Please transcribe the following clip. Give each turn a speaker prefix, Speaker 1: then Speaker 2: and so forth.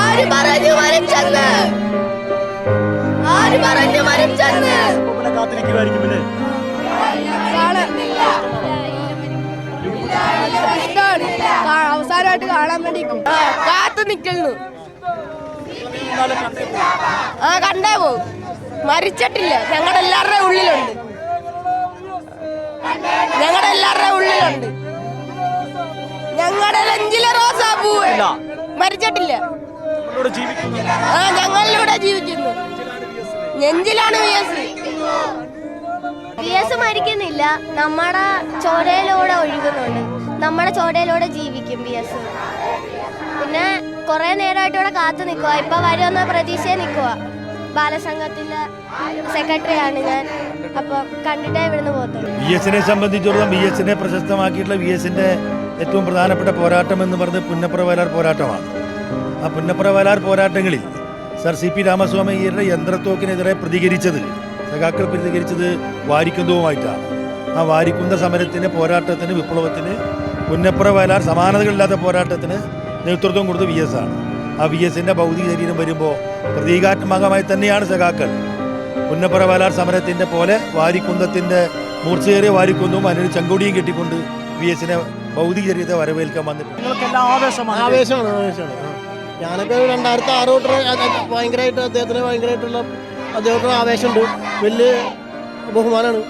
Speaker 1: ആര് പറഞ്ഞു മരിച്ചെന്ന്? ആര് പറഞ്ഞു മരിച്ചെന്ന്?
Speaker 2: കാത്തിരിക്കുമായിരിക്കുമല്ലേ?
Speaker 1: അവസാനമായിട്ട് കാണാൻ വേണ്ടി കാത്തു നിൽക്കുന്നു. കണ്ടേ പോവും. മരിച്ചിട്ടില്ല. ഞങ്ങളുടെ എല്ലാവരുടെ ഉള്ളിലുണ്ട്. ഞങ്ങളുടെ നെഞ്ചിലെ റോസാപ്പൂ മരിച്ചിട്ടില്ല. ഞങ്ങളിലൂടെ ജീവിക്കുന്നു. നെഞ്ചിലാണ്
Speaker 3: വി എസ് മരിക്കുന്നില്ല, നമ്മുടെ ചോരയിലൂടെ ഒഴുകുന്നുണ്ട്. നമ്മുടെ ചോരയിലൂടെ ജീവിക്കും വി എസ്. പിന്നെ കുറെ നേരമായിട്ട് ഇവിടെ കാത്തു നിൽക്കുക. ഇപ്പൊ വരുമെന്ന പ്രതീക്ഷയെ നിൽക്കുക. ബാലസംഘത്തിന്റെ സെക്രട്ടറിയാണ് ഞാൻ. അപ്പൊ കണ്ടിട്ടേ ഇവിടുന്ന് പോകത്തുള്ളൂ.
Speaker 2: വി എസിനെ സംബന്ധിച്ചിടത്തോളം വി എസിനെ പ്രശസ്തമാക്കിയിട്ടുള്ള വി എസിന്റെ ഏറ്റവും പ്രധാനപ്പെട്ട പോരാട്ടം എന്ന് പറയുന്നത് പുന്നപ്ര വയലാർ പോരാട്ടമാണ്. ആ പുന്നപ്ര വയലാർ പോരാട്ടങ്ങളിൽ സർ സി പി രാമസ്വാമിയുടെ യന്ത്രത്തോക്കിനെതിരെ സഖാക്കൾ പ്രതികരിച്ചത് വാരിക്കുന്തവുമായിട്ടാണ്. ആ വാരിക്കുന്ത സമരത്തിന്, പോരാട്ടത്തിന്, വിപ്ലവത്തിന്, പുന്നപ്ര വയലാർ സമാനതകളില്ലാത്ത പോരാട്ടത്തിന് നേതൃത്വം കൊടുത്തത് വി എസ് ആണ്. ആ വി എസിൻ്റെ ഭൗതിക ശരീരം വരുമ്പോൾ പ്രതീകാത്മകമായി തന്നെയാണ് സഖാക്കൾ പുന്നപ്ര വയലാർ സമരത്തിൻ്റെ പോലെ വാരിക്കുന്തത്തിൻ്റെ മൂർച്ചയേറിയ വാരിക്കുന്തവും അതിനൊരു ചെങ്കൊടിയും കെട്ടിക്കൊണ്ട് വി എസിനെ ഭൗതിക ശരീരത്തെ വരവേൽക്കാൻ വന്നിട്ടുണ്ട്.
Speaker 4: ആവേശമാണ്. ഞാനൊക്കെ 2006 തൊട്ട് ഭയങ്കരമായിട്ട് അദ്ദേഹത്തിന് ആവേശമുണ്ട്. വലിയ ബഹുമാനമാണ്.